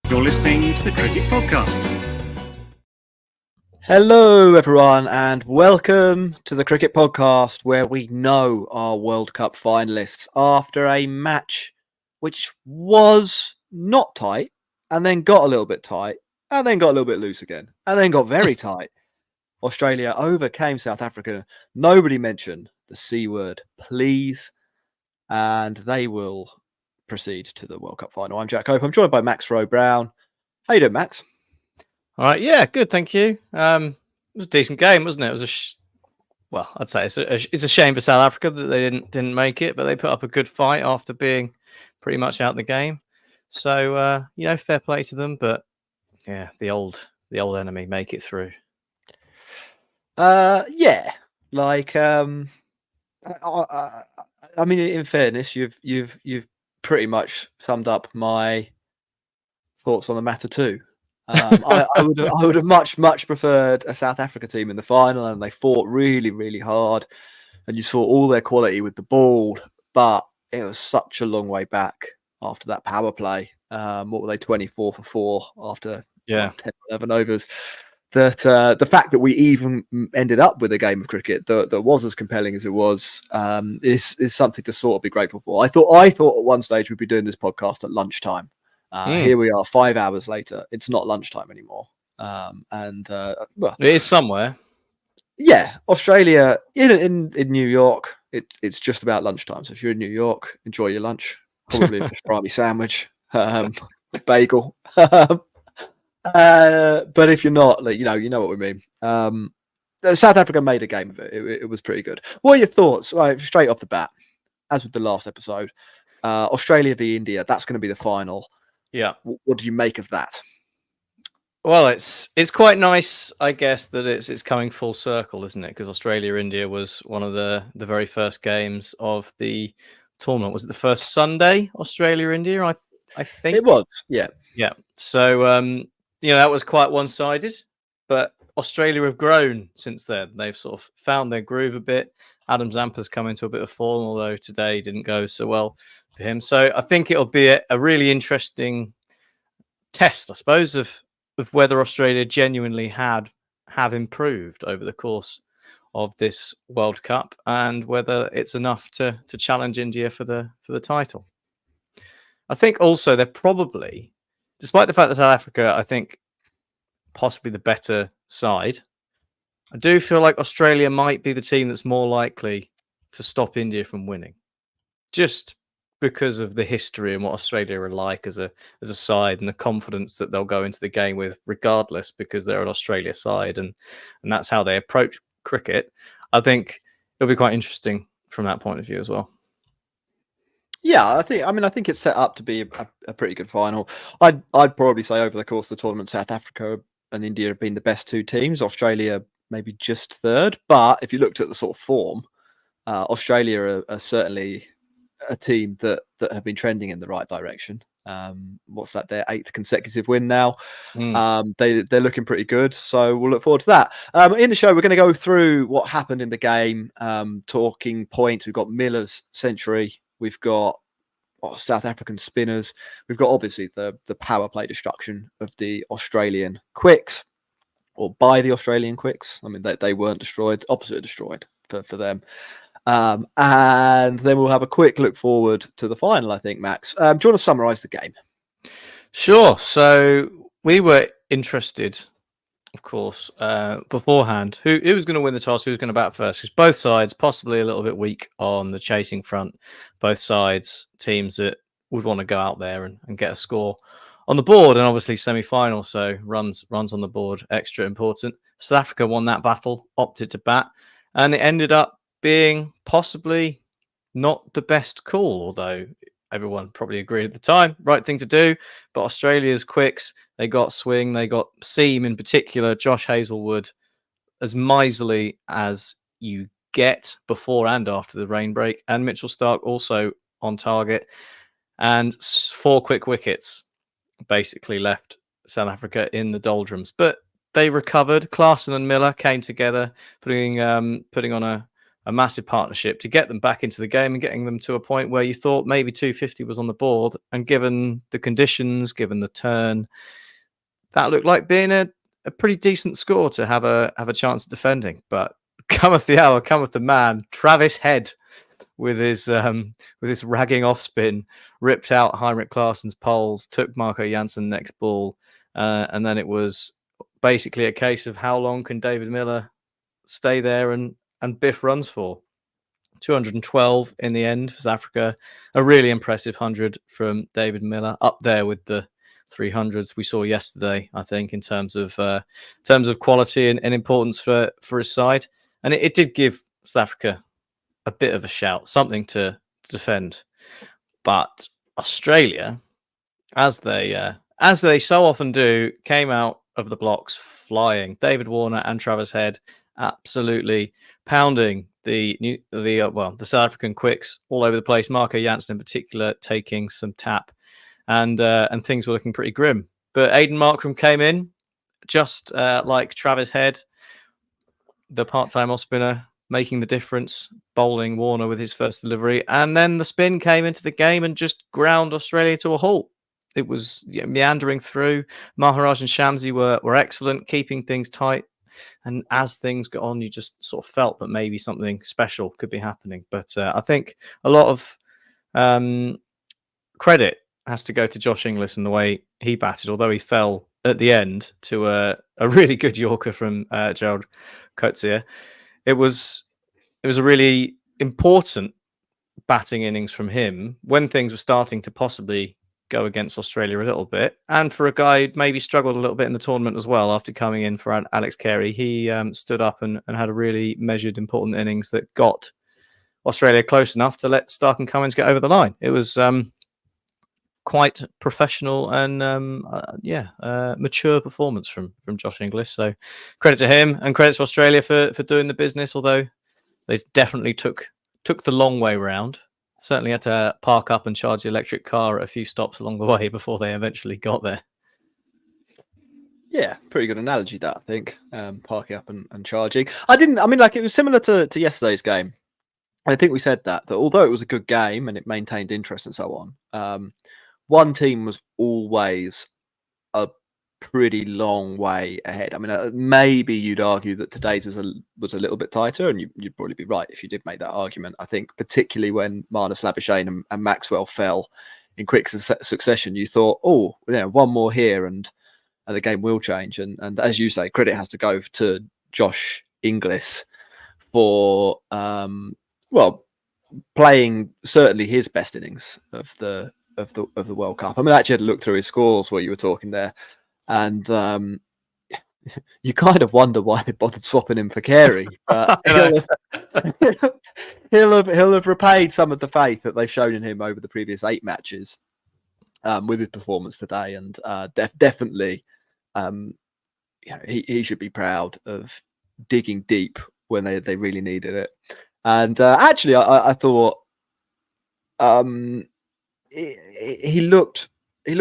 You're listening to the Cricket Podcast. Hello, everyone, and welcome to the Cricket Podcast, where we know our World Cup finalists after a match which was not tight, and then got a little bit tight, and then got a little bit loose again, and then got very tight. Australia overcame South Africa. Nobody mentioned the C word, please, and they will proceed to the World Cup final. I'm Jack Hope. I'm joined by Max Rowe-Brown. How you doing, Max? All right, yeah, good, thank you. It was a decent game, wasn't it? It was I'd say it's a shame for South Africa that they didn't make it, but they put up a good fight after being pretty much out the game. So fair play to them. But yeah, the old enemy make it through. Yeah, like I mean, in fairness, you've pretty much summed up my thoughts on the matter too. I would have much preferred a South Africa team in the final, and they fought really hard, and you saw all their quality with the ball, but it was such a long way back after that power play. What were they, 24 for 4 after 10, 11 overs? That the fact that we even ended up with a game of cricket that was as compelling as it was is something to sort of be grateful for. I thought at one stage we'd be doing this podcast at lunchtime. Here we are 5 hours later. It's not lunchtime anymore. Well, it is somewhere. Yeah, Australia in New York. It's just about lunchtime. So if you're in New York, enjoy your lunch. Probably a pastrami sandwich, bagel. But if you're not, like, you know what we mean. South Africa made a game of it. It was pretty good. What are your thoughts? Right, straight off the bat, as with the last episode, Australia v India. That's going to be the final. Yeah. What do you make of that? Well, it's quite nice, I guess, that it's coming full circle, isn't it? Because Australia-India was one of the very first games of the tournament. Was it the first Sunday, Australia-India? I think it was. Yeah. Yeah. So that was quite one-sided, but Australia have grown since then. They've sort of found their groove a bit. Adam Zampa's come into a bit of form, although today didn't go so well for him. So I think it'll be a really interesting test, I suppose, of whether Australia genuinely have improved over the course of this World Cup, and whether it's enough to challenge India for the title. I think also they're probably, despite the fact that South Africa, I think, possibly the better side, I do feel like Australia might be the team that's more likely to stop India from winning, just because of the history and what Australia are like as a side, and the confidence that they'll go into the game with, regardless, because they're an Australia side, and that's how they approach cricket. I think it'll be quite interesting from that point of view as well. Yeah, I think it's set up to be a pretty good final. I'd probably say over the course of the tournament, South Africa and India have been the best two teams. Australia maybe just third, but if you looked at the sort of form, Australia are certainly a team that have been trending in the right direction. What's that? Their 8th consecutive win now. They're looking pretty good, so we'll look forward to that. In the show, we're going to go through what happened in the game, talking points. We've got Miller's century. We've got South African spinners. We've got obviously the power play destruction of the Australian quicks, or by the Australian quicks. I mean, they weren't destroyed, opposite of destroyed for them. And then we'll have a quick look forward to the final, I think, Max. Do you want to summarise the game? Sure. So we were interested, of course, beforehand, who was going to win the toss, who was going to bat first, because both sides possibly a little bit weak on the chasing front. Both sides, teams that would want to go out there and get a score on the board, and obviously semi-final, so runs on the board, extra important. South Africa won that battle, opted to bat, and it ended up being possibly not the best call, although everyone probably agreed at the time, right thing to do. But Australia's quicks, they got swing, they got seam in particular. Josh Hazlewood, as miserly as you get before and after the rain break, and Mitchell Starc also on target, and 4 quick wickets basically left South Africa in the doldrums. But they recovered. Klaasen and Miller came together, putting on a a massive partnership to get them back into the game and getting them to a point where you thought maybe 250 was on the board. And given the conditions, given the turn, that looked like being a pretty decent score to have a chance at defending. But cometh the hour, cometh the man. Travis Head with his ragging off spin, ripped out Heinrich Klaassen's poles, took Marco Janssen next ball, and then it was basically a case of how long can David Miller stay there and biff runs for. 212 in the end for South Africa. A really impressive 100 from David Miller, up there with the 300s we saw yesterday, I think, in terms of quality and importance for his side. And it did give South Africa a bit of a shout, something to defend. But Australia, as they so often do, came out of the blocks flying. David Warner and Travis Head absolutely pounding the South African quicks all over the place. Marco Janssen in particular taking some tap, and things were looking pretty grim. But Aidan Markram came in just like Travis Head, the part-time off spinner, making the difference, bowling Warner with his first delivery, and then the spin came into the game and just ground Australia to a halt. It was meandering through. Maharaj and Shamsi were excellent, keeping things tight. And as things got on, you just sort of felt that maybe something special could be happening. But I think a lot of credit has to go to Josh Inglis and the way he batted, although he fell at the end to a really good Yorker from Gerald Coetzee. It was a really important batting innings from him when things were starting to possibly go against Australia a little bit. And for a guy who'd maybe struggled a little bit in the tournament as well after coming in for Alex Carey, he stood up and had a really measured, important innings that got Australia close enough to let Starc and Cummins get over the line. It was quite professional and mature performance from Josh Inglis. So credit to him and credit to Australia for doing the business, although they definitely took the long way round. Certainly had to park up and charge the electric car at a few stops along the way before they eventually got there. Yeah, pretty good analogy that, I think. Parking up and charging. It was similar to yesterday's game. I think we said that although it was a good game and it maintained interest and so on, one team was always a pretty long way ahead. I mean, maybe you'd argue that today's was a little bit tighter, and you'd probably be right if you did make that argument. I think particularly when Marnus Labuschagne and Maxwell fell in quick succession, you thought, one more here and the game will change. And as you say, credit has to go to Josh Inglis for playing certainly his best innings of the World Cup. I mean, I actually had to look through his scores while you were talking there. And you kind of wonder why they bothered swapping him for Carey. But he'll have repaid some of the faith that they've shown in him over the previous 8 matches with his performance today. And definitely, he should be proud of digging deep when they really needed it. And actually, I thought he looked in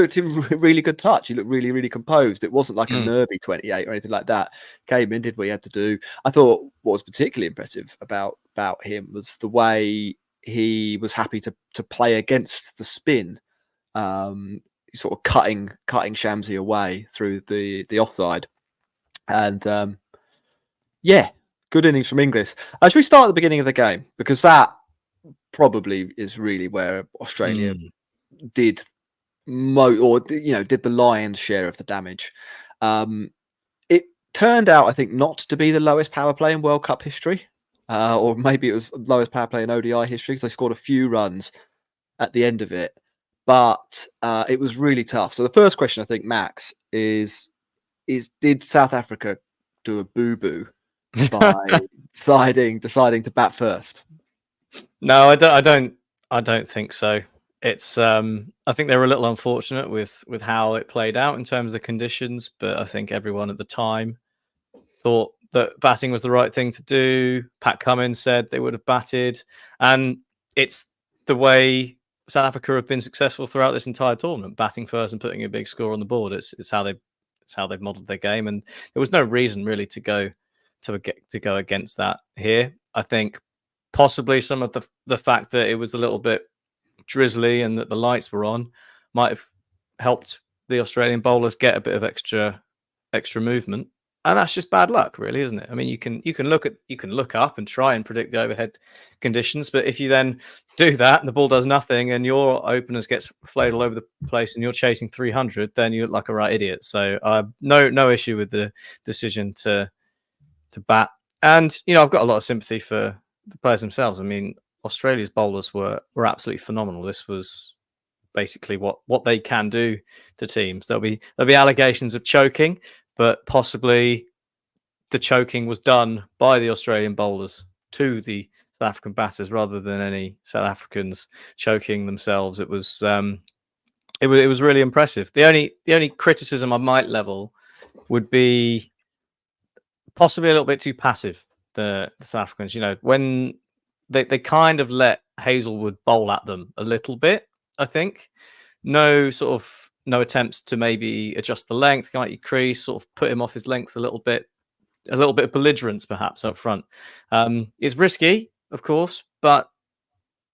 really good touch. He looked really, really composed. It wasn't like a nervy 28 or anything like that. Came in, did what he had to do. I thought what was particularly impressive about him was the way he was happy to play against the spin, sort of cutting Shamsi away through the offside. And good innings from Inglis. Should we start at the beginning of the game? Because that probably is really where Australia did the lion's share of the damage. It turned out, I think, not to be the lowest power play in World Cup history, or maybe it was lowest power play in ODI history, because they scored a few runs at the end of it. But it was really tough. So the first question, I think, Max, is did South Africa do a boo-boo by deciding to bat first? No, I don't think so. It's I think they were a little unfortunate with how it played out in terms of the conditions, but I think everyone at the time thought that batting was the right thing to do. Pat Cummins said they would have batted, and it's the way South Africa have been successful throughout this entire tournament, batting first and putting a big score on the board. It's how they've modelled their game, and there was no reason really to go against that here. I think possibly some of the fact that it was a little bit drizzly and that the lights were on might have helped the Australian bowlers get a bit of extra movement. And that's just bad luck, really, isn't it? I mean, you can look up and try and predict the overhead conditions, but if you then do that and the ball does nothing and your openers gets flayed all over the place and you're chasing 300, then you look like a right idiot. So no issue with the decision to bat. And I've got a lot of sympathy for the players themselves. I mean, Australia's bowlers were absolutely phenomenal. This was basically what they can do to teams. There'll be allegations of choking, but possibly the choking was done by the Australian bowlers to the South African batters rather than any South Africans choking themselves. It was really impressive. The only criticism I might level would be possibly a little bit too passive. The South Africans, when they kind of let Hazelwood bowl at them a little bit. I think no attempts to maybe adjust the length, kind of crease, sort of put him off his length a little bit of belligerence perhaps up front. It's risky, of course, but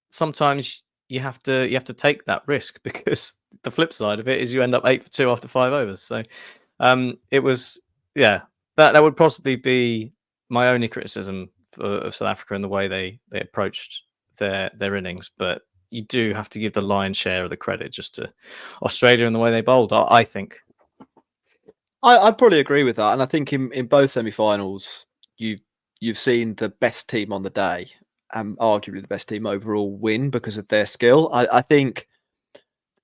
sometimes you have to take that risk because the flip side of it is you end up 8 for 2 after 5 overs. So it was, that would possibly be my only criticism of South Africa and the way they approached their innings, but you do have to give the lion's share of the credit just to Australia and the way they bowled, I think. I'd probably agree with that, and I think in both semi-finals, you've seen the best team on the day, and arguably the best team overall, win because of their skill. I think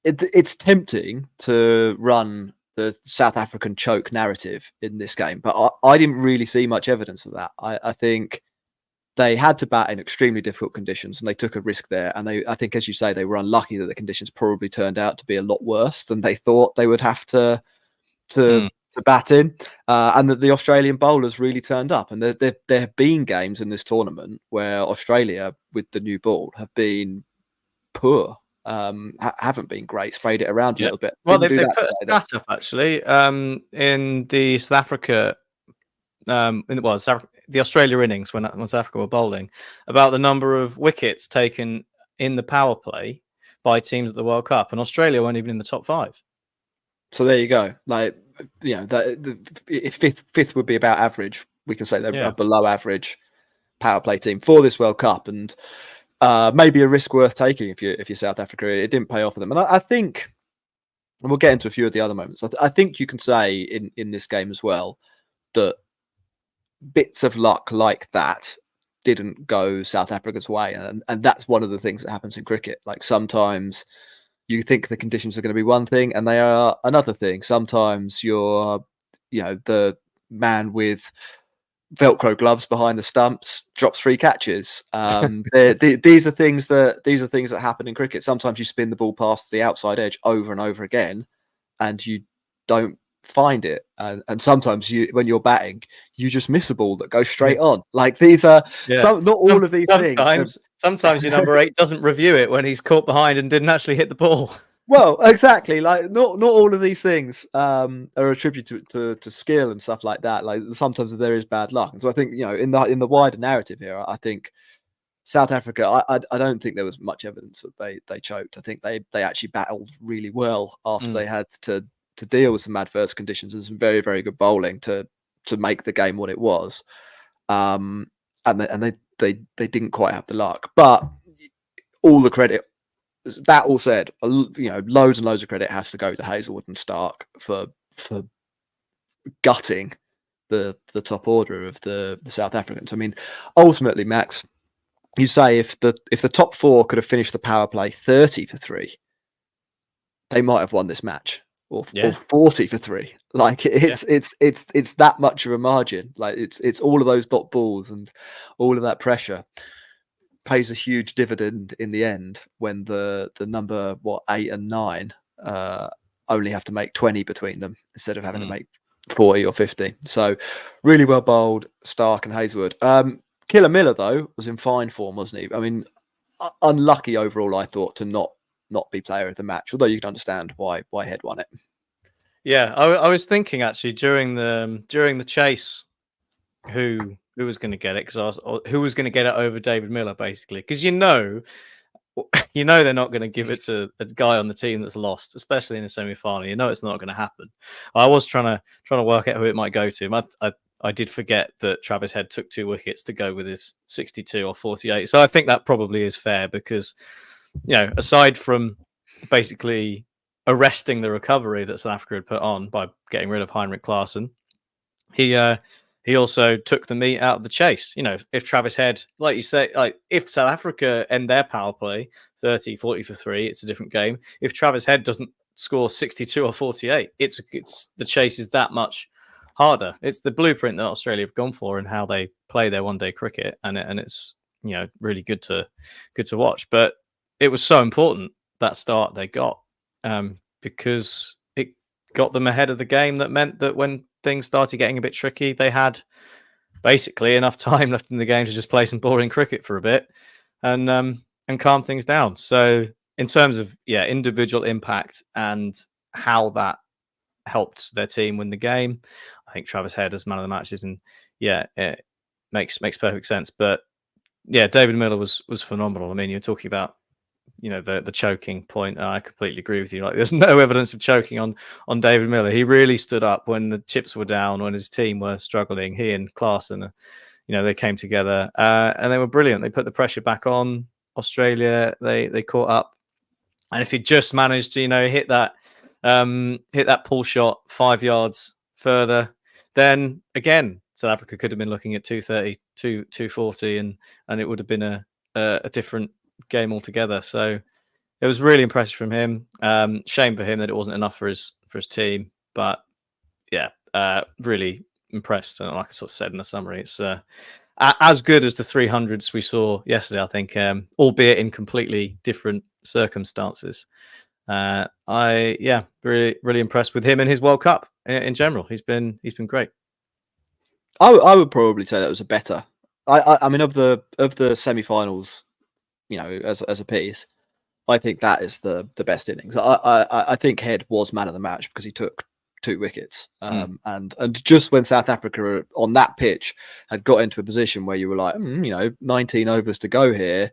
it's tempting to run the South African choke narrative in this game, but I didn't really see much evidence of that. I think they had to bat in extremely difficult conditions and they took a risk there. And I think, as you say, they were unlucky that the conditions probably turned out to be a lot worse than they thought they would have to bat in. And that the Australian bowlers really turned up. And there have been games in this tournament where Australia, with the new ball, have been poor. Haven't been great, sprayed it around a little bit. Well, they put a stat up, actually, in the South Africa... the Australia innings when South Africa were bowling, about the number of wickets taken in the power play by teams at the World Cup, and Australia weren't even in the top 5. So there you go. Like, if fifth would be about average, we can say they're a below average power play team for this World Cup, and maybe a risk worth taking if you're South Africa. It didn't pay off for them, and I think, and we'll get into a few of the other moments. I think you can say in this game as well that bits of luck like that didn't go South Africa's way, and that's one of the things that happens in cricket. Like, sometimes you think the conditions are going to be one thing and they are another thing. Sometimes you're the man with Velcro gloves behind the stumps drops 3 catches. These are things that happen in cricket. Sometimes you spin the ball past the outside edge over and over again and you don't find it, and sometimes when you're batting you just miss a ball that goes straight on. Like, these are not all of these things. Sometimes your number 8 doesn't review it when he's caught behind and didn't actually hit the ball. Well, exactly. Like, not all of these things are attributed to skill and stuff like that. Like, sometimes there is bad luck, and so I think in the wider narrative here, I think South Africa, I don't think there was much evidence that they choked. I think they actually battled really well after they had to deal with some adverse conditions and some very, very good bowling to make the game what it was. And they didn't quite have the luck, but all the credit. That all said, loads and loads of credit has to go to Hazelwood and Starc for gutting the top order of the South Africans. I mean, ultimately, Max, you say if the top 4 could have finished the power play 30 for 3, they might have won this match. Or 40 for 3. Like, it's that much of a margin. Like, it's all of those dot balls and all of that pressure pays a huge dividend in the end when the number 8 and 9 only have to make 20 between them instead of having to make 40 or 50. So really well bowled, Starc and Hazelwood. Killer Miller, though, was in fine form, wasn't he? I mean, unlucky overall, I thought, to not be player of the match, although you can understand why Head won it. Yeah, I was thinking actually during the chase who who was going to get it, or who was going to get it over David Miller, basically, because you know they're not going to give it to a guy on the team that's lost, especially in a semi-final. You know it's not going to happen. I was trying to work out who it might go to. I did forget that Travis Head took 2 wickets to go with his 62 or 48. So I think that probably is fair because, aside from basically arresting the recovery that South Africa had put on by getting rid of Heinrich Klaassen, he also took the meat out of the chase. If Travis Head, like you say, like if South Africa end their power play 30, 40 for 3, it's a different game. If Travis Head doesn't score 62 or 48, it's the chase is that much harder. It's the blueprint that Australia have gone for and how they play their one-day cricket, and it's really good to watch. But it was so important that start they got because it got them ahead of the game. That meant that when things started getting a bit tricky, they had basically enough time left in the game to just play some boring cricket for a bit and calm things down. So in terms of individual impact and how that helped their team win the game, I think Travis Head as man of the matches, and it makes perfect sense. But David Miller was phenomenal. I mean, you're talking about the choking point. I completely agree with you. Like, there's no evidence of choking on David Miller. He really stood up when the chips were down, when his team were struggling. He and Klaassen, they came together and they were brilliant. They put the pressure back on Australia. They caught up, and if he just managed to hit that pull shot 5 yards further, then again South Africa could have been looking at 230, 240, and it would have been a different game altogether. So it was really impressive from him. Shame for him that it wasn't enough for his team, but really impressed. And like I sort of said in the summary, it's as good as the 300s we saw yesterday, I think, albeit in completely different circumstances. Really impressed with him and his World Cup in general. He's been great. I would probably say that was a better. I mean, of the semi-finals, as a piece, I think that is the best innings. I think Head was man of the match because he took 2 wickets, and just when South Africa on that pitch had got into a position where you were like, 19 overs to go here,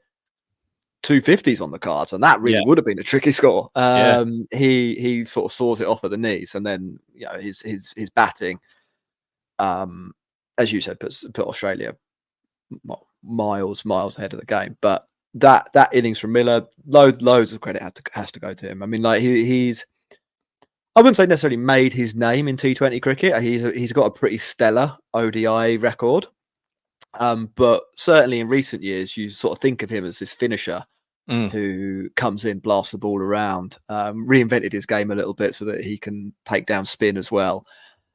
250s on the cards, and that really would have been a tricky score. He sort of saws it off at the knees, and then his batting, as you said, put Australia miles ahead of the game. But that innings from Miller, loads of credit has to go to him. I mean, like he's I wouldn't say necessarily made his name in T20 cricket. He's got a pretty stellar ODI record, but certainly in recent years, you sort of think of him as this finisher who comes in, blasts the ball around, reinvented his game a little bit so that he can take down spin as well.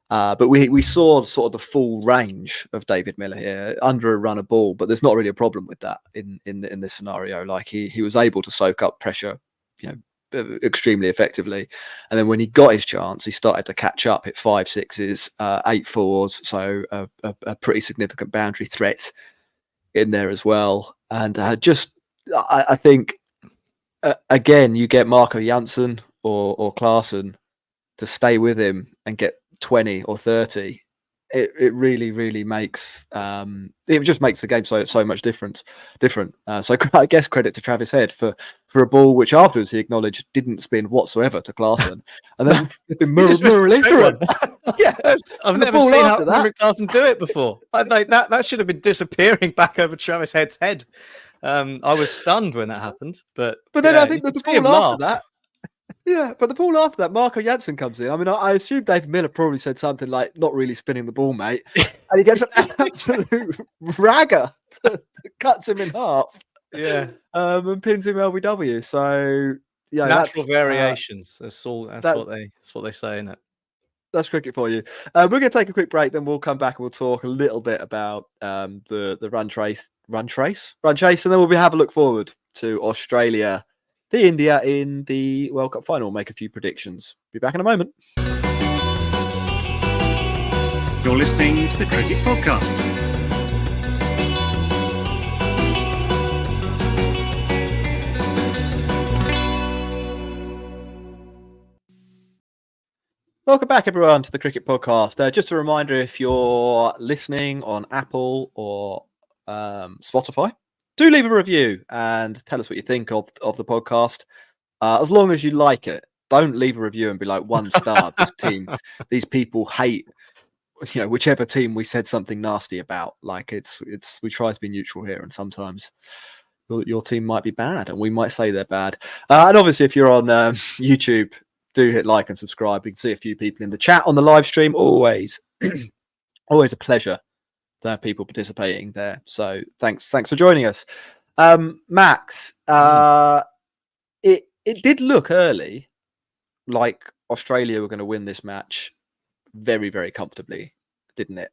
But we saw sort of the full range of David Miller here under a run of ball, but there's not really a problem with that in this scenario. Like he was able to soak up pressure, extremely effectively, and then when he got his chance, he started to catch up, hit 5 6s, 8 4s, so a pretty significant boundary threat in there as well. And I think again, you get Marco Jansen or Klaassen to stay with him and get 20 or 30, it really makes it just makes the game so much different. So I guess credit to Travis Head for a ball which afterwards he acknowledged didn't spin whatsoever to Klaassen, and then I've never seen how Heinrich Klaassen do it before. That should have been disappearing back over Travis Head's head. I was stunned when that happened, but then I think that the ball after that. Yeah, but the ball after that, Marco Jansen comes in. I mean, I assume David Miller probably said something like, "Not really spinning the ball, mate," and he gets an absolute ragger that cuts him in half. Yeah, and pins him LBW. So natural variations. That's what they say, isn't it? That's cricket for you. We're going to take a quick break, then we'll come back and we'll talk a little bit about the run chase, and then we'll have a look forward to Australia. The India in the World Cup final. Make a few predictions. Be back in a moment. You're listening to the Cricket Podcast. Welcome back, everyone, to the Cricket Podcast. Just a reminder, if you're listening on Apple or Spotify, do leave a review and tell us what you think of the podcast. As long as you like it, don't leave a review and be like 1 star. This team, these people hate, whichever team we said something nasty about. Like we try to be neutral here, and sometimes your team might be bad, and we might say they're bad. And obviously, if you're on YouTube, do hit like and subscribe. You can see a few people in the chat on the live stream. Always a pleasure to have people participating there. So thanks for joining us. Max, it did look early like Australia were going to win this match very, very comfortably, didn't it?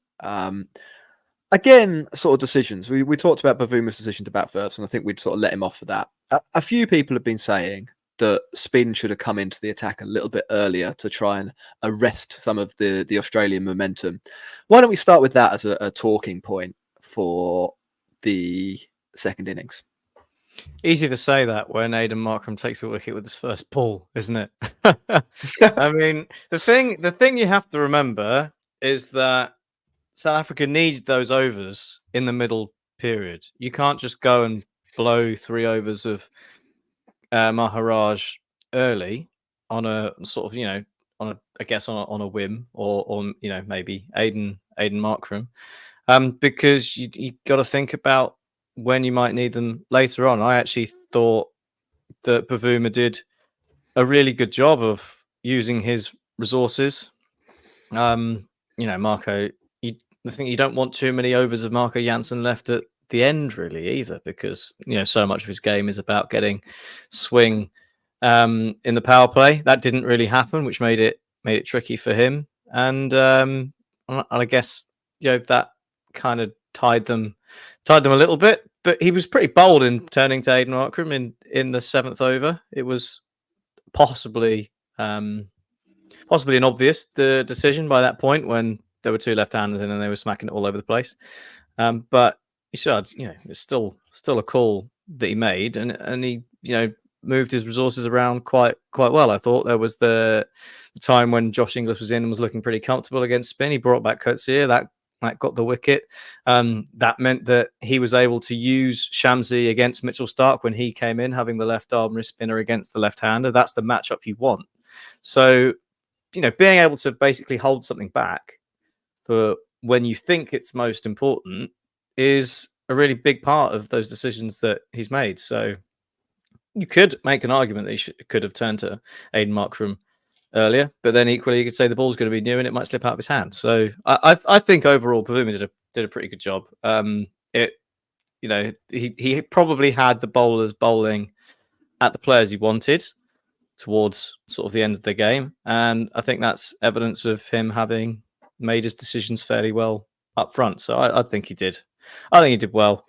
Again, sort of decisions. We talked about Bavuma's decision to bat first, and I think we'd sort of let him off for that. A few people have been saying that spin should have come into the attack a little bit earlier to try and arrest some of the Australian momentum. Why don't we start with that as a talking point for the second innings? Easy to say that when Aiden Markram takes a wicket with his first ball, isn't it? I mean, the thing you have to remember is that South Africa needed those overs in the middle period. You can't just go and blow 3 overs of Maharaj early on a sort of, on a whim or maybe Aiden Markram, because you got to think about when you might need them later on. I actually thought that Bavuma did a really good job of using his resources. Marco, I think you don't want too many overs of Marco Jansen left at the end really either, because so much of his game is about getting swing in the power play. That didn't really happen, which made it tricky for him, and I guess that kind of tied them a little bit. But he was pretty bold in turning to Aiden Markram in the 7th over. It was possibly an obvious decision by that point when there were 2 left-handers in and they were smacking it all over the place. But he said, it's still a call that he made, and he moved his resources around quite well. I thought there was the time when Josh Inglis was in and was looking pretty comfortable against spin. He brought back Coetzee, that got the wicket. That meant that he was able to use Shamsi against Mitchell Starc when he came in, having the left arm wrist spinner against the left-hander. That's the matchup you want. So, being able to basically hold something back for when you think it's most important is a really big part of those decisions that he's made. So you could make an argument that he could have turned to Aiden Markram earlier, but then equally you could say the ball's going to be new and it might slip out of his hand. So I think overall Bavuma did a pretty good job. He probably had the bowlers bowling at the players he wanted towards sort of the end of the game, and I think that's evidence of him having made his decisions fairly well up front. So I think he did. I think he did well,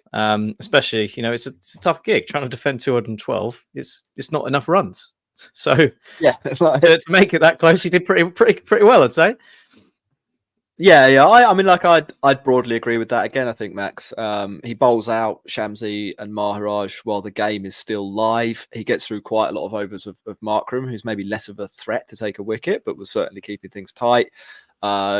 especially it's a tough gig trying to defend 212. It's not enough runs. So yeah, to make it that close, he did pretty well, I'd say. Yeah. I mean, like I'd broadly agree with that. Again, I think Max, he bowls out Shamsi and Maharaj while the game is still live. He gets through quite a lot of overs of Markram, who's maybe less of a threat to take a wicket, but was certainly keeping things tight.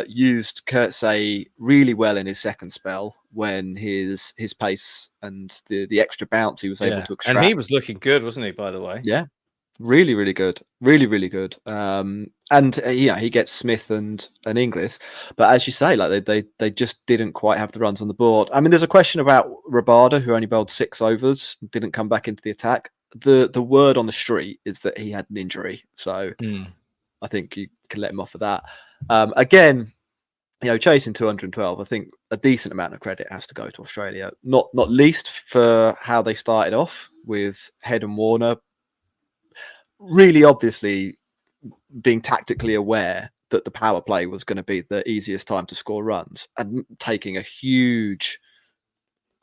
Used Coetzee really well in his second spell when his pace and the extra bounce he was able to extract. And he was looking good, wasn't he, by the way? Yeah. Really, really good. Really good. He gets Smith and Inglis, but as you say, like they just didn't quite have the runs on the board. I mean, there's a question about Rabada, who only bowled 6 overs, didn't come back into the attack. The word on the street is that he had an injury, so I think you can let him off for that. Again, chasing 212, I think a decent amount of credit has to go to Australia, not least for how they started off with Head and Warner really obviously being tactically aware that the power play was going to be the easiest time to score runs, and taking a huge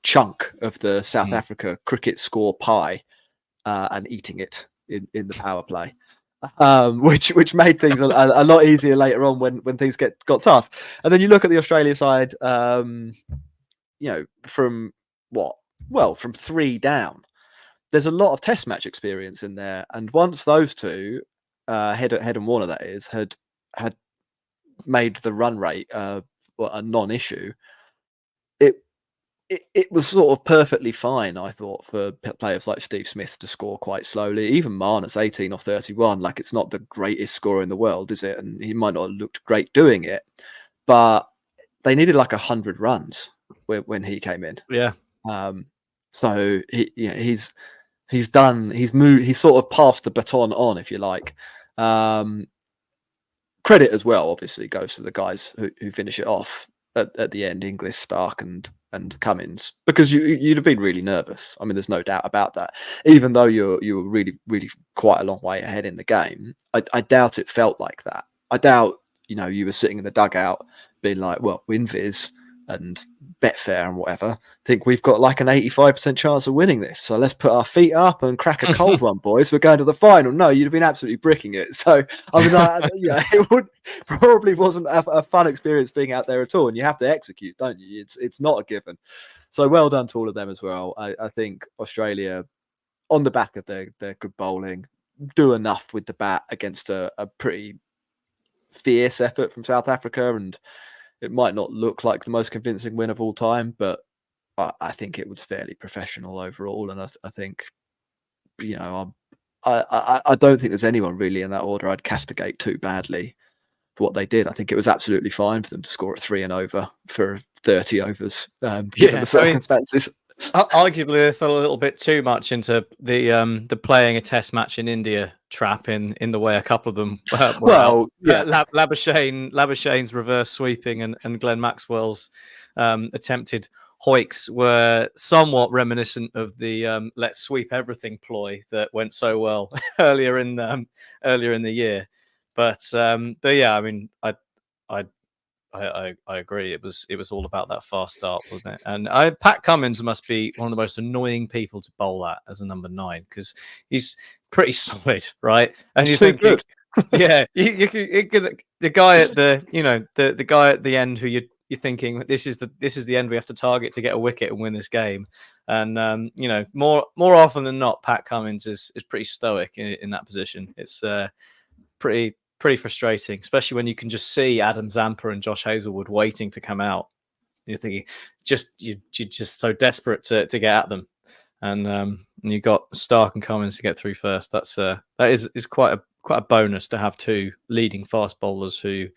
chunk of the South Africa cricket score pie and eating it in the power play, which made things a lot easier later on when things got tough. And then you look at the Australia side, from 3 down. There's a lot of test match experience in there, and once those two, Head and Warner, that is, had made the run rate a non-issue, it was sort of perfectly fine, I thought, for players like Steve Smith to score quite slowly. Even Marnus, 18 off 31, like it's not the greatest score in the world, is it? And he might not have looked great doing it, but they needed like 100 runs when he came in. Yeah. So he's moved, he's sort of passed the baton on, if you like. Credit as well, obviously, goes to the guys who finish it off at the end, Inglis, Starc, and Cummins, because you'd have been really nervous. I mean, there's no doubt about that. Even though you were really, really quite a long way ahead in the game, I doubt it felt like that. I doubt, you were sitting in the dugout being like, well, WinViz and Betfair and whatever think we've got like an 85% chance of winning this, so let's put our feet up and crack a cold one, boys. We're going to the final. No, you'd have been absolutely bricking it. So I mean, it probably wasn't a fun experience being out there at all, and you have to execute, don't you? It's not a given. So well done to all of them as well. I think Australia, on the back of their good bowling, do enough with the bat against a pretty fierce effort from South Africa, and it might not look like the most convincing win of all time, but I think it was fairly professional overall. And I think, I don't think there's anyone really in that order I'd castigate too badly for what they did. I think it was absolutely fine for them to score at 3 and over for 30 overs, given the circumstances. Arguably, they fell a little bit too much into the playing a test match in India trap in the way a couple of them were. Labuschagne's reverse sweeping and Glenn Maxwell's attempted hoiks were somewhat reminiscent of the let's sweep everything ploy that went so well earlier in the year. But yeah, I mean, I agree. It was all about that fast start, wasn't it? And Pat Cummins must be one of the most annoying people to bowl at as a number 9, because he's pretty solid, right? And you think, good. Yeah, the guy at the guy at the end who you're thinking this is the end we have to target to get a wicket and win this game. And more often than not, Pat Cummins is pretty stoic in that position. It's pretty frustrating, especially when you can just see Adam Zampa and Josh Hazlewood waiting to come out. You're thinking, you're just so desperate to get at them, and you got Starc and Cummins to get through first. That is quite a bonus to have 2 leading fast bowlers who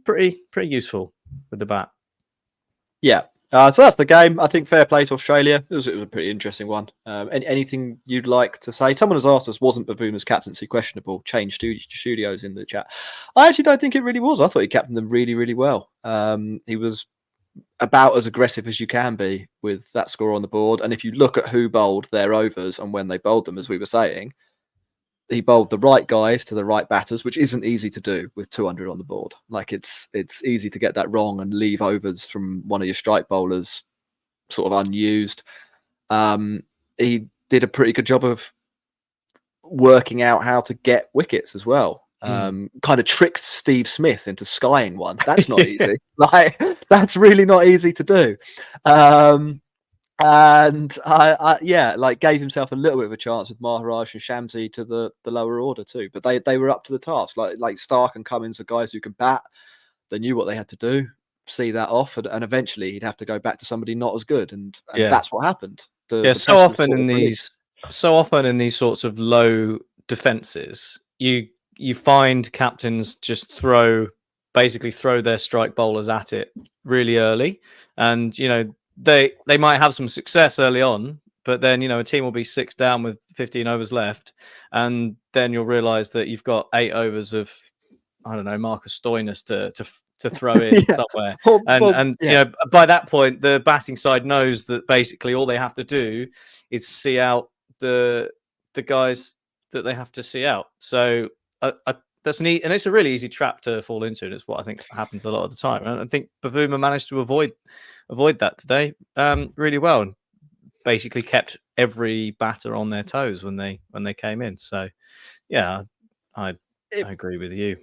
pretty useful with the bat. Yeah. So that's the game. I think fair play to Australia. It was a pretty interesting one. Anything you'd like to say? Someone has asked us, wasn't Bavooma's captaincy questionable? Change studios in the chat. I actually don't think it really was. I thought he captained them really, really well. He was about as aggressive as you can be with that score on the board. And if you look at who bowled their overs and when they bowled them, as we were saying, he bowled the right guys to the right batters, which isn't easy to do with 200 on the board. Like it's easy to get that wrong and leave overs from one of your strike bowlers sort of unused. He did a pretty good job of working out how to get wickets as well. Kind of tricked Steve Smith into skying one. That's not easy. Like that's really not easy to do. And I gave himself a little bit of a chance with Maharaj and Shamsi to the lower order too. But they were up to the task. Like Starc and Cummins are guys who can bat. They knew what they had to do, see that off, and eventually he'd have to go back to somebody not as good. And that's what happened. So often in these sorts of low defenses, you find captains just throw their strike bowlers at it really early, and they might have some success early on, but then a team will be 6 down with 15 overs left, and then you'll realize that you've got 8 overs of Marcus Stoinis to throw in somewhere. By that point the batting side knows that basically all they have to do is see out the guys that they have to see out. So that's neat, and it's a really easy trap to fall into, and it's what I think happens a lot of the time. And I think Bavuma managed to avoid that today really well, and basically kept every batter on their toes when they came in. So yeah, I agree with you.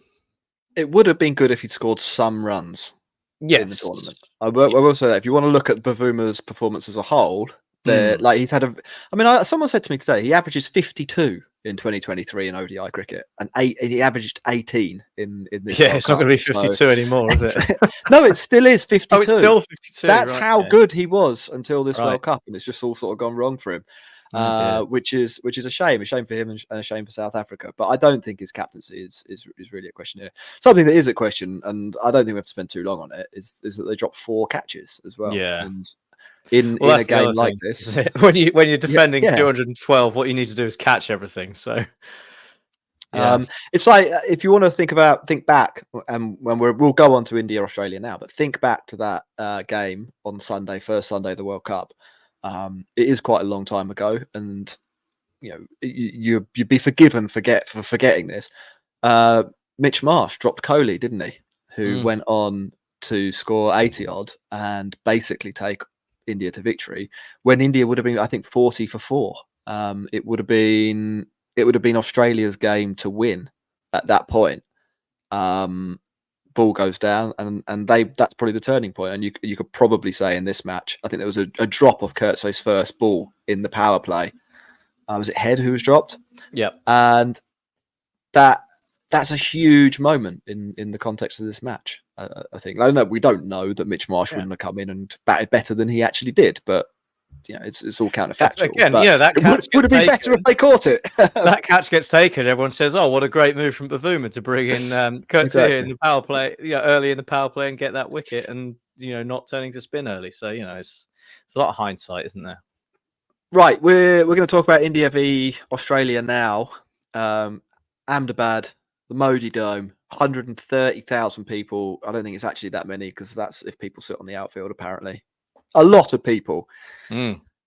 It would have been good if he'd scored some runs in the tournament. I will say that if you want to look at Bavuma's performance as a whole, like he's had someone said to me today, he averages 52 in 2023 in ODI cricket, and he averaged 18 in this. Yeah, World it's not going to be Cup. 52 So, anymore, is it? no, it still is 52. Oh, it's still 52. That's right, how okay. good he was until this Right. World Cup, and it's just all sort of gone wrong for him, Oh, which is a shame for him and a shame for South Africa. But I don't think his captaincy is really a question here. Something that is a question, and I don't think we have to spend too long on it, is that they dropped 4 catches as well. Yeah. And in that's a the other game like thing, this, isn't it? when you're defending yeah. 212, what you need to do is catch everything. So, yeah. It's like if you want to think back, and when we'll go on to India, Australia now, but think back to that game on Sunday, first Sunday of the World Cup. It is quite a long time ago, and you'd be forgiven for forgetting this. Mitch Marsh dropped Kohli, didn't he? Who went on to score 80 odd and basically take India to victory when India would have been, I think, 40 for 4. It would have been Australia's game to win at that point. Ball goes down, and that's probably the turning point. And you could probably say in this match, I think there was a drop of Kurtz's first ball in the power play. Was it Head who was dropped? Yep. And that's a huge moment in the context of this match. I think. I know we don't know that Mitch Marsh wouldn't have come in and batted better than he actually did, but it's all counterfactual. Again, but that it would have been better if they caught it. That catch gets taken. Everyone says, "Oh, what a great move from Bavuma to bring in Kurtzia in the power play, early in the power play and get that wicket, and not turning to spin early." So it's a lot of hindsight, isn't there? Right, we're going to talk about India v Australia now. Ahmedabad, the Modi Dome, 130,000 people. I don't think it's actually that many because that's if people sit on the outfield. Apparently, a lot of people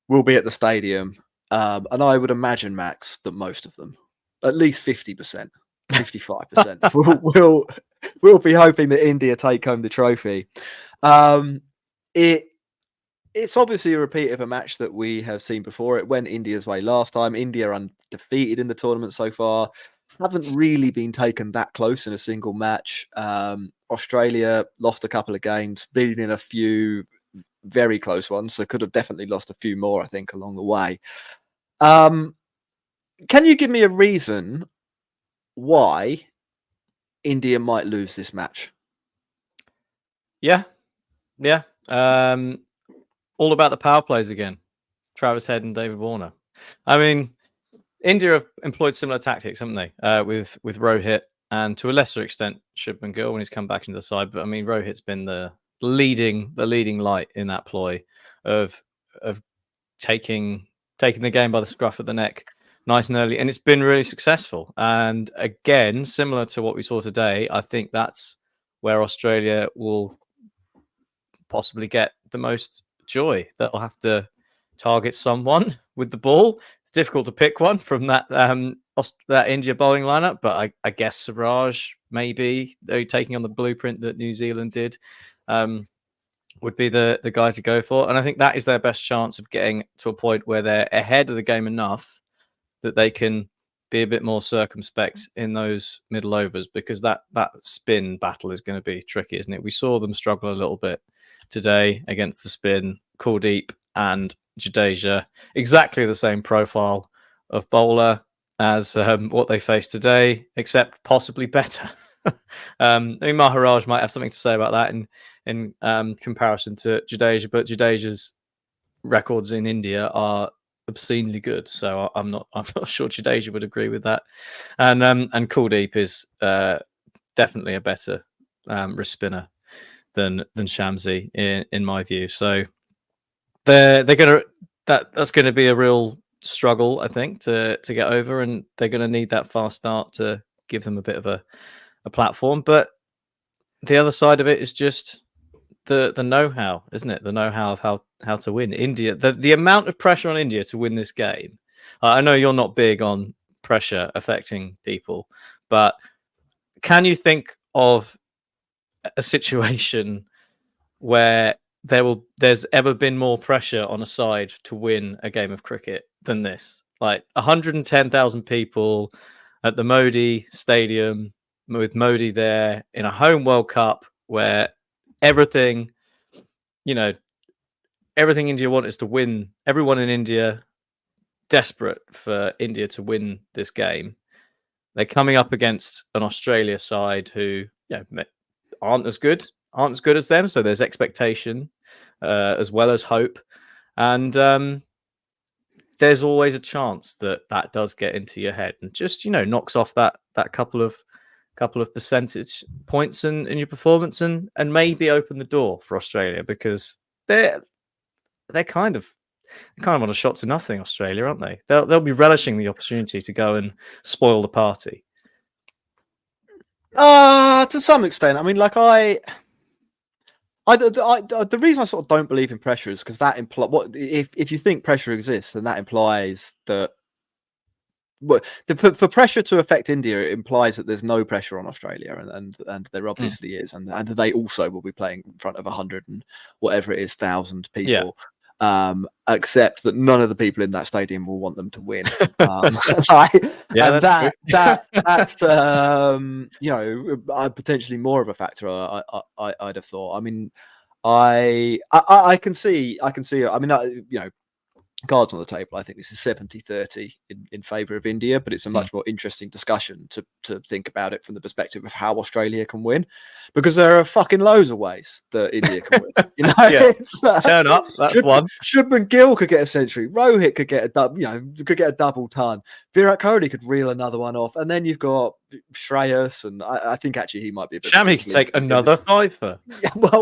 will be at the stadium, and I would imagine, Max, that most of them, at least 50%, 55%, will be hoping that India take home the trophy. It's obviously a repeat of a match that we have seen before. It went India's way last time. India are undefeated in the tournament so far. Haven't really been taken that close in a single match. Australia lost a couple of games, beating in a few very close ones, so could have definitely lost a few more, I think, along the way. Can you give me a reason why India might lose this match? Yeah. All about the power plays again. Travis Head and David Warner. I mean, India have employed similar tactics, haven't they? With Rohit and to a lesser extent Shubman Gill when he's come back into the side. But I mean, Rohit's been the leading light in that ploy of taking the game by the scruff of the neck nice and early, and it's been really successful. And again, similar to what we saw today, I think that's where Australia will possibly get the most joy. They'll have to target someone with the ball. It's difficult to pick one from that India bowling lineup, but I guess Siraj maybe taking on the blueprint that New Zealand did would be the guy to go for. And I think that is their best chance of getting to a point where they're ahead of the game enough that they can be a bit more circumspect in those middle overs, because that spin battle is going to be tricky, isn't it? We saw them struggle a little bit today against the spin. Kuldeep and Jadeja, exactly the same profile of bowler as what they faced today, except possibly better. I mean, Maharaj might have something to say about that in comparison to Jadeja, but Jadeja's records in India are obscenely good, so I'm not sure Jadeja would agree with that. And Kuldeep is definitely a better wrist spinner than Shamsi in my view. So they're gonna that's going to be a real struggle, I think, to get over, and they're going to need that fast start to give them a bit of a platform. But the other side of it is just the know-how, isn't it? The know-how of how to win. India, the amount of pressure on India to win this game. I know you're not big on pressure affecting people, but can you think of a situation where there's ever been more pressure on a side to win a game of cricket than this? Like 110,000 people at the Modi Stadium with Modi there in a home World Cup where everything India want is to win. Everyone in India desperate for India to win this game. They're coming up against an Australia side who aren't as good as them. So there's expectation as well as hope. And there's always a chance that does get into your head and just, knocks off that couple of percentage points in your performance and maybe open the door for Australia, because they're kind of on a shot to nothing, Australia, aren't they? They'll be relishing the opportunity to go and spoil the party. To some extent. I mean, like the reason I sort of don't believe in pressure is because that implies if you think pressure exists, then that implies that for pressure to affect India, it implies that there's no pressure on Australia, and there obviously is, and they also will be playing in front of 100 and whatever it is, 1,000 people. Except that none of the people in that stadium will want them to win. That's potentially more of a factor. I'd have thought. I mean, I can see. I mean, cards on the table. I think this is 70-30 in favour of India, but it's a much more interesting discussion to think about it from the perspective of how Australia can win, because there are fucking loads of ways that India can win. Turn up. That's one. Shubman Gill could get a century. Rohit could get a double ton. Virat Kohli could reel another one off, and then you've got Shreyas, and I think actually he might be a bit. Shami could take another fifer.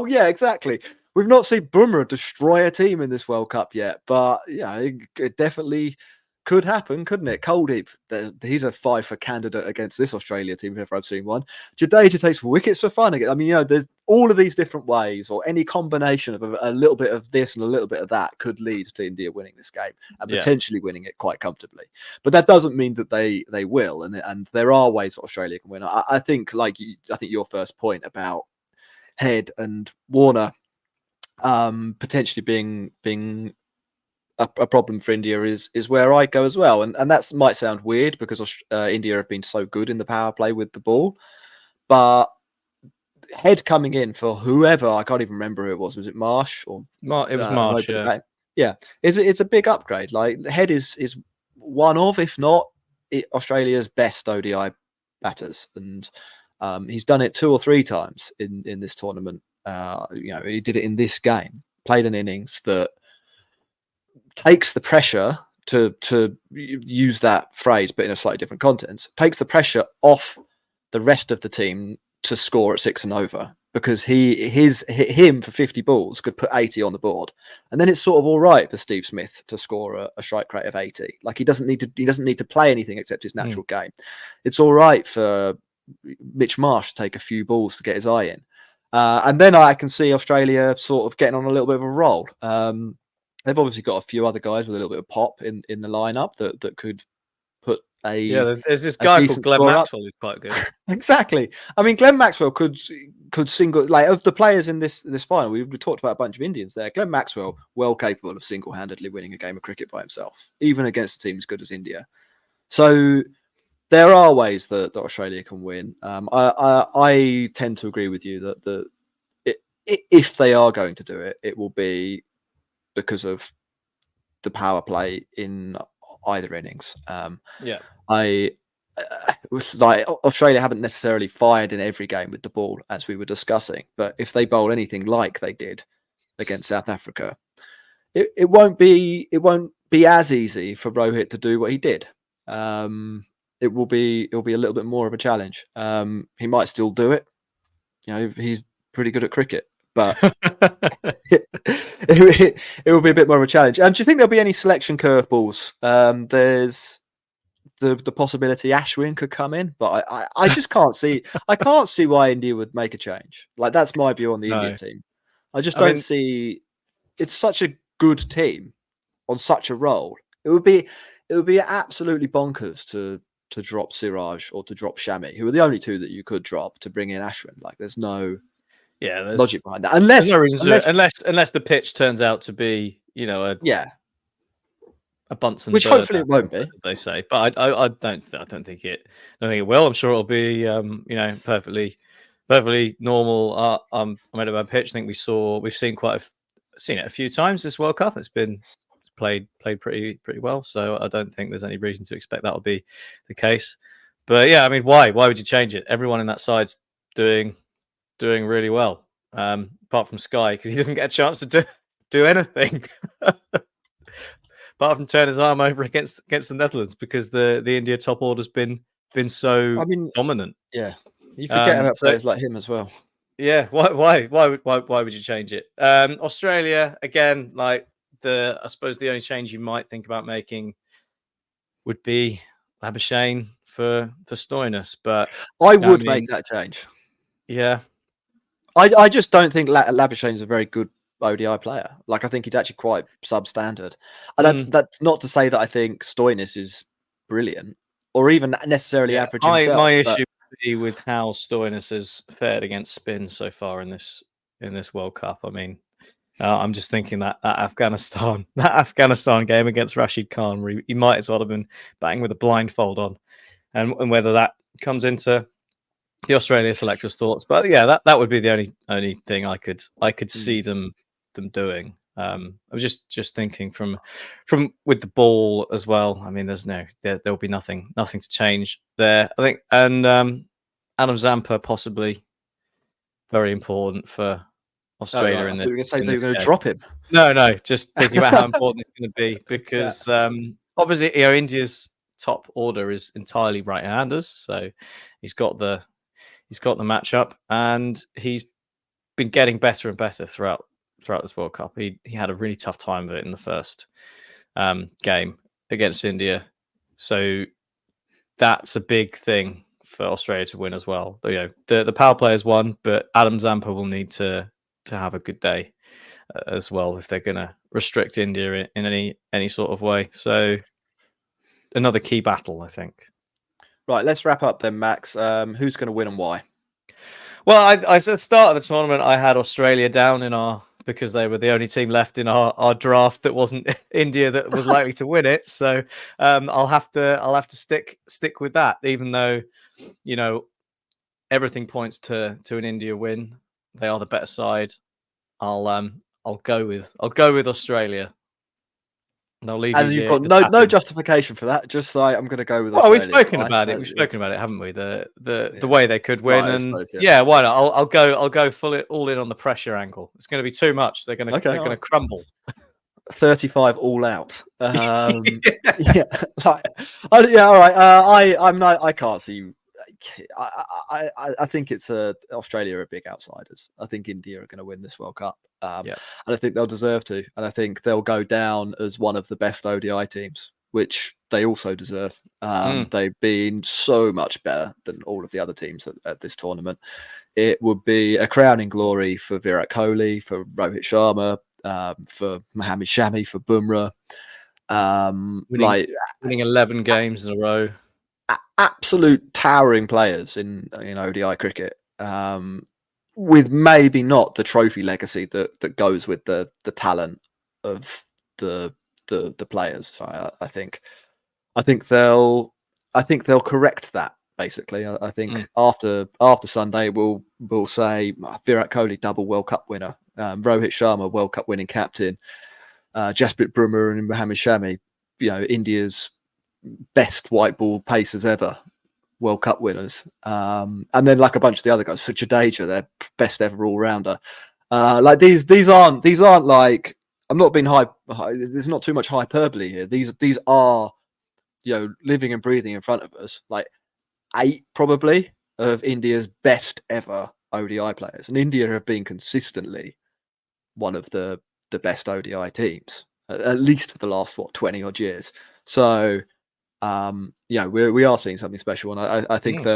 Yeah, exactly. We've not seen Bumrah destroy a team in this World Cup yet, but it definitely could happen, couldn't it? Kuldeep, he's a fifer candidate against this Australia team if ever I've seen one. Jadeja takes wickets for fun again. I mean, there's all of these different ways, or any combination of a little bit of this and a little bit of that could lead to India winning this game and potentially winning it quite comfortably. But that doesn't mean that they will, and there are ways that Australia can win. I think, your first point about Head and Warner potentially being a problem for India is where I go as well, and that might sound weird because India have been so good in the power play with the ball, but Head coming in for whoever, I can't even remember who it was it Marsh or it was Marsh? It's a big upgrade. Like, Head is one of, if not Australia's best ODI batters, and he's done it 2 or 3 times in this tournament. He did it in this game, played an innings that takes the pressure, to use that phrase but in a slightly different context, takes the pressure off the rest of the team to score at 6 and over, because him for 50 balls could put 80 on the board, and then it's sort of all right for Steve Smith to score a strike rate of 80. Like, he doesn't need to play anything except his natural game. It's all right for Mitch Marsh to take a few balls to get his eye in. And then I can see Australia sort of getting on a little bit of a roll. They've obviously got a few other guys with a little bit of pop in the lineup that could put a There's this guy called Glenn Maxwell who's quite good. Exactly. I mean, Glenn Maxwell could single, like, of the players in this final. We talked about a bunch of Indians there. Glenn Maxwell, well capable of single-handedly winning a game of cricket by himself, even against a team as good as India. So there are ways that Australia can win. I tend to agree with you that if they are going to do it, it will be because of the power play in either innings. Australia haven't necessarily fired in every game with the ball, as we were discussing, but if they bowl anything like they did against South Africa, it won't be as easy for Rohit to do what he did. It will be a little bit more of a challenge. He might still do it. He's pretty good at cricket, but it will be a bit more of a challenge. And do you think there'll be any selection curveballs? There's the possibility Ashwin could come in, but I just can't see. I can't see why India would make a change. Like, that's my view on the India team. I just don't see. It's such a good team on such a roll. It would be absolutely bonkers to drop Siraj or to drop Shami, who are the only two that you could drop, to bring in Ashwin. Like, there's no logic behind that, unless the pitch turns out to be a Bunsen, which hopefully it won't be, they say. But I don't think it will. I'm sure it'll be perfectly normal Ahmedabad pitch. I think we've seen it a few times this World Cup. It's played pretty well. So I don't think there's any reason to expect that will be the case. But yeah, I mean, why would you change it? Everyone in that side's doing really well, apart from Sky, because he doesn't get a chance to do anything apart from turn his arm over against the Netherlands, because the India top order's been so I mean, dominant. yeah, you forget about So players like him as well. yeah, why would you change it? Australia again, like I suppose the only change you might think about making would be Labuschagne for Stoinis, but I would mean, make that change. yeah. I just don't think Labuschagne is a very good ODI player. Like, I think he's actually quite substandard. And that's not to say that I think Stoinis is brilliant or even necessarily average himself. My issue would be with how Stoinis has fared against spin so far in this World Cup. I mean, I'm just thinking that Afghanistan game against Rashid Khan, where he might as well have been batting with a blindfold on, and whether that comes into the Australia selectors' thoughts. But yeah, that would be the only thing I could see them doing. I was just thinking from with the ball as well. I mean, there'll be nothing to change there, I think. And Adam Zampa possibly very important for Australia in this. You were going to say they were going to game. drop him. No, just thinking about how important it's going to be, because obviously, India's top order is entirely right-handers, so he's got the matchup, and he's been getting better and better throughout this World Cup. He had a really tough time of it in the first game against India, so that's a big thing for Australia to win as well. The power players won, but Adam Zampa will need to have a good day as well if they're going to restrict India in any sort of way. So another key battle, I think. Right, let's wrap up then, Max. Who's going to win and why? Well, I said at the start of the tournament, I had Australia down because they were the only team left in our draft that wasn't India that was likely to win it. So I'll have to stick with that, even though everything points to an India win. They are the better side. I'll go with Australia. And you've got no justification for that. Just say I'm going to go with Australia. Well, we've spoken about it. We've spoken about it, haven't we? The way they could win, right, and suppose, why not? I'll go all in on the pressure angle. It's going to be too much. They're going to crumble. 35 all out. Yeah, all right. I can't see. I think it's Australia are big outsiders. I think India are going to win this World Cup. And I think they'll deserve to. And I think they'll go down as one of the best ODI teams, which they also deserve. They've been so much better than all of the other teams at this tournament. It would be a crowning glory for Virat Kohli, for Rohit Sharma, for Mohammad Shami, for Bumrah. Winning 11 games in a row. Absolute towering players in ODI cricket. With maybe not the trophy legacy that goes with the talent of the players. So I think they'll correct that. Basically, I think after Sunday we'll say Virat Kohli double World Cup winner, Rohit Sharma World Cup winning captain, Jasprit Bumrah and Mohammad Shami, India's best white ball pacers ever, World Cup winners, and then like a bunch of the other guys. For Jadeja, their best ever all rounder. Like these aren't like, I'm not being high. There's not too much hyperbole here. These are living and breathing in front of us. Like 8 probably of India's best ever ODI players, and India have been consistently one of the best ODI teams, at least for the last 20 odd years. So we are seeing something special, and I think they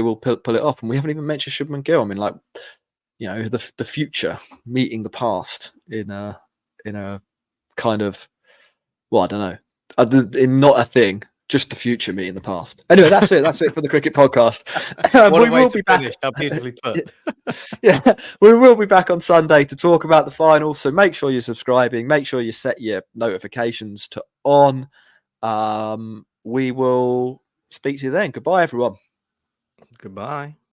will pull it off. And we haven't even mentioned Shubman Gill. I mean, like, the future meeting the past in a kind of, well, I don't know, in not a thing, just the future meeting the past. Anyway, that's it for the cricket podcast. We will be back. How beautifully put. Yeah, we will be back on Sunday to talk about the finals. So make sure you're subscribing. Make sure you set your notifications to on. We will speak to you then. Goodbye, everyone. Goodbye.